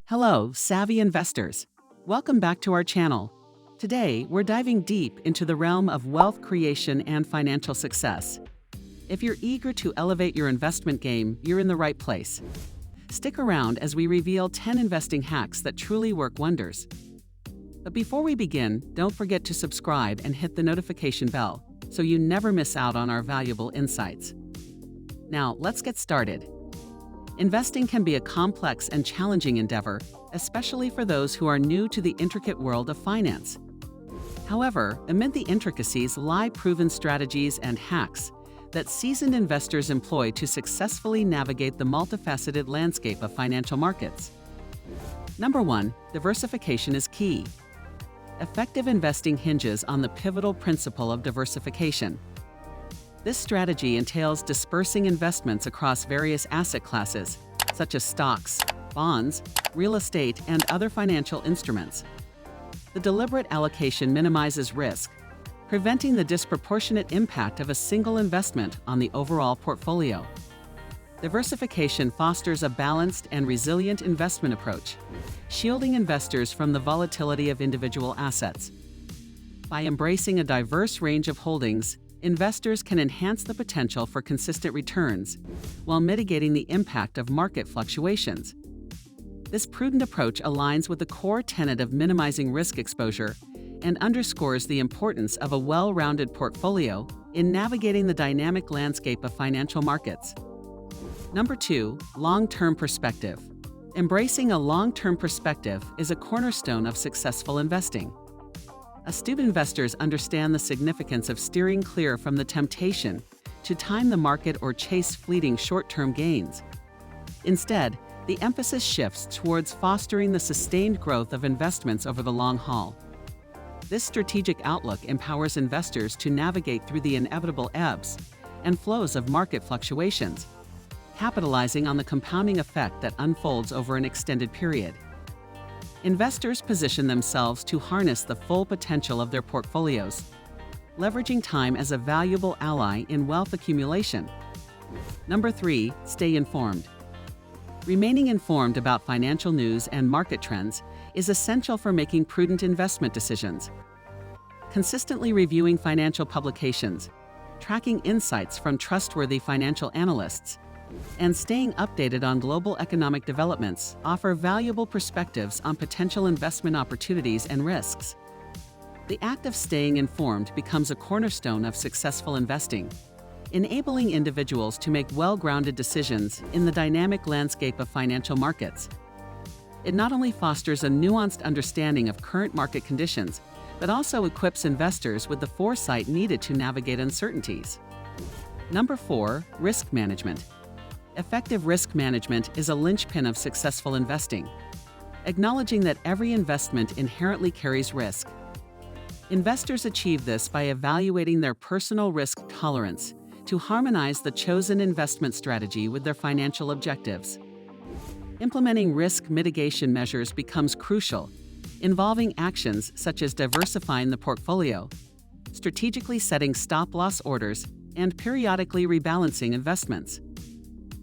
Hello, savvy investors. Welcome back to our channel. Today, we're diving deep into the realm of wealth creation and financial success. If you're eager to elevate your investment game, you're in the right place. Stick around as we reveal 10 investing hacks that truly work wonders. But before we begin, don't forget to subscribe and hit the notification bell so you never miss out on our valuable insights. Now, let's get started. Investing can be a complex and challenging endeavor, especially for those who are new to the intricate world of finance. However, amid the intricacies lie proven strategies and hacks that seasoned investors employ to successfully navigate the multifaceted landscape of financial markets. Number 1, diversification is key. Effective investing hinges on the pivotal principle of diversification. This strategy entails dispersing investments across various asset classes, such as stocks, bonds, real estate, and other financial instruments. The deliberate allocation minimizes risk, preventing the disproportionate impact of a single investment on the overall portfolio. Diversification fosters a balanced and resilient investment approach, shielding investors from the volatility of individual assets. By embracing a diverse range of holdings, investors can enhance the potential for consistent returns while mitigating the impact of market fluctuations. This prudent approach aligns with the core tenet of minimizing risk exposure and underscores the importance of a well-rounded portfolio in navigating the dynamic landscape of financial markets. Number 2, long-term perspective. Embracing a long-term perspective is a cornerstone of successful investing. Astute investors understand the significance of steering clear from the temptation to time the market or chase fleeting short-term gains. Instead, the emphasis shifts towards fostering the sustained growth of investments over the long haul. This strategic outlook empowers investors to navigate through the inevitable ebbs and flows of market fluctuations, capitalizing on the compounding effect that unfolds over an extended period. Investors position themselves to harness the full potential of their portfolios, leveraging time as a valuable ally in wealth accumulation. Number 3, stay informed. Remaining informed about financial news and market trends is essential for making prudent investment decisions. Consistently reviewing financial publications, tracking insights from trustworthy financial analysts, and staying updated on global economic developments offer valuable perspectives on potential investment opportunities and risks. The act of staying informed becomes a cornerstone of successful investing, enabling individuals to make well-grounded decisions in the dynamic landscape of financial markets. It not only fosters a nuanced understanding of current market conditions, but also equips investors with the foresight needed to navigate uncertainties. Number 4, risk management. Effective risk management is a linchpin of successful investing, acknowledging that every investment inherently carries risk. Investors achieve this by evaluating their personal risk tolerance to harmonize the chosen investment strategy with their financial objectives. Implementing risk mitigation measures becomes crucial, involving actions such as diversifying the portfolio, strategically setting stop-loss orders, and periodically rebalancing investments.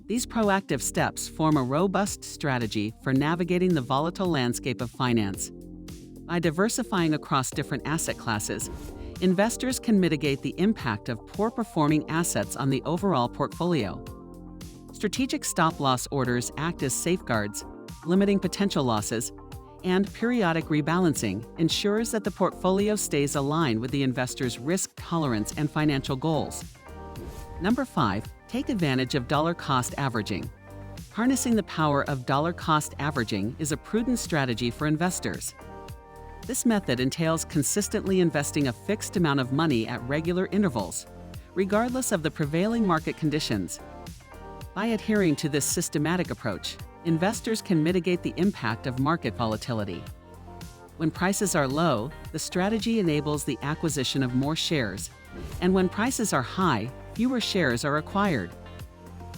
These proactive steps form a robust strategy for navigating the volatile landscape of finance. By diversifying across different asset classes, investors can mitigate the impact of poor-performing assets on the overall portfolio. Strategic stop-loss orders act as safeguards, limiting potential losses, and periodic rebalancing ensures that the portfolio stays aligned with the investor's risk tolerance and financial goals. Number 5, take advantage of dollar-cost averaging. Harnessing the power of dollar-cost averaging is a prudent strategy for investors. This method entails consistently investing a fixed amount of money at regular intervals, regardless of the prevailing market conditions. By adhering to this systematic approach, investors can mitigate the impact of market volatility. When prices are low, the strategy enables the acquisition of more shares, and when prices are high, fewer shares are acquired.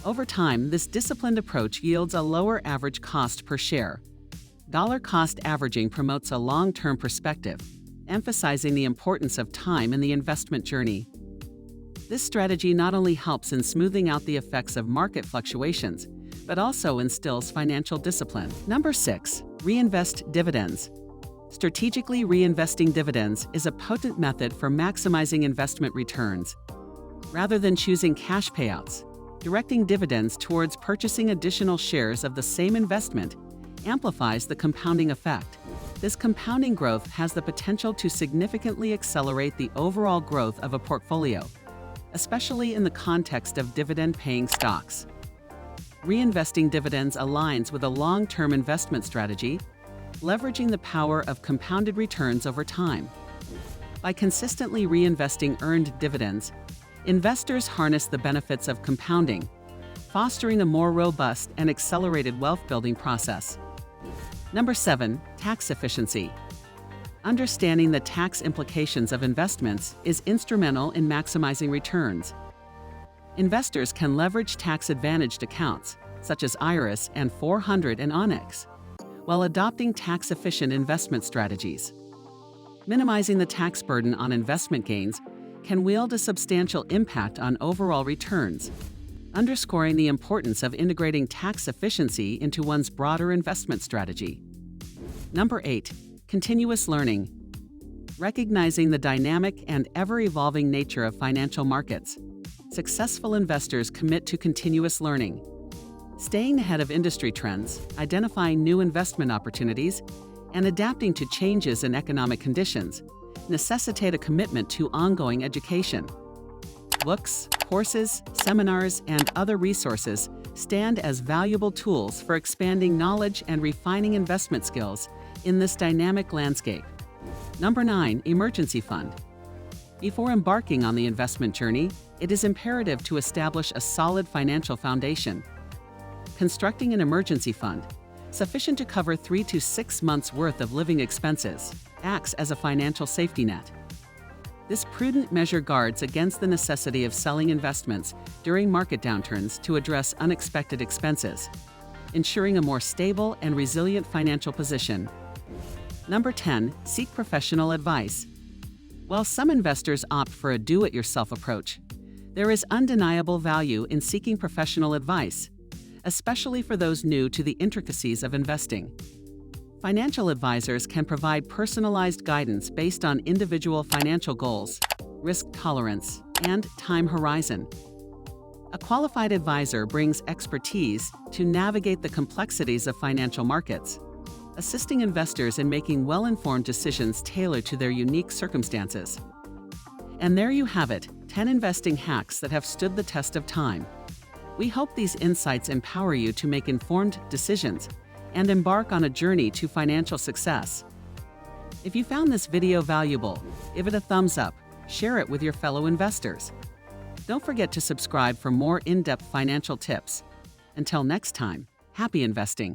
Over time, this disciplined approach yields a lower average cost per share. Dollar-cost averaging promotes a long-term perspective, emphasizing the importance of time in the investment journey. This strategy not only helps in smoothing out the effects of market fluctuations, but also instills financial discipline. Number 6, Reinvest dividends. Strategically reinvesting dividends is a potent method for maximizing investment returns. Rather than choosing cash payouts, directing dividends towards purchasing additional shares of the same investment amplifies the compounding effect. This compounding growth has the potential to significantly accelerate the overall growth of a portfolio, especially in the context of dividend-paying stocks. Reinvesting dividends aligns with a long-term investment strategy, leveraging the power of compounded returns over time. By consistently reinvesting earned dividends, investors harness the benefits of compounding, fostering a more robust and accelerated wealth-building process. Number 7, tax efficiency. Understanding the tax implications of investments is instrumental in maximizing returns. Investors can leverage tax-advantaged accounts, such as IRAs and 400 and Onyx, while adopting tax-efficient investment strategies. Minimizing the tax burden on investment gains can wield a substantial impact on overall returns, underscoring the importance of integrating tax efficiency into one's broader investment strategy. Number 8, continuous learning. Recognizing the dynamic and ever-evolving nature of financial markets, successful investors commit to continuous learning. Staying ahead of industry trends, identifying new investment opportunities, and adapting to changes in economic conditions necessitate a commitment to ongoing education. Books, courses, seminars, and other resources stand as valuable tools for expanding knowledge and refining investment skills in this dynamic landscape. Number 9, emergency fund. Before embarking on the investment journey, it is imperative to establish a solid financial foundation. Constructing an emergency fund, sufficient to cover 3 to 6 months' worth of living expenses, acts as a financial safety net. This prudent measure guards against the necessity of selling investments during market downturns to address unexpected expenses, ensuring a more stable and resilient financial position. Number 10, seek professional advice. While some investors opt for a do-it-yourself approach, there is undeniable value in seeking professional advice, especially for those new to the intricacies of investing. Financial advisors can provide personalized guidance based on individual financial goals, risk tolerance, and time horizon. A qualified advisor brings expertise to navigate the complexities of financial markets, assisting investors in making well-informed decisions tailored to their unique circumstances. And there you have it, 10 investing hacks that have stood the test of time. We hope these insights empower you to make informed decisions and embark on a journey to financial success. If you found this video valuable, give it a thumbs up, share it with your fellow investors. Don't forget to subscribe for more in-depth financial tips. Until next time, happy investing!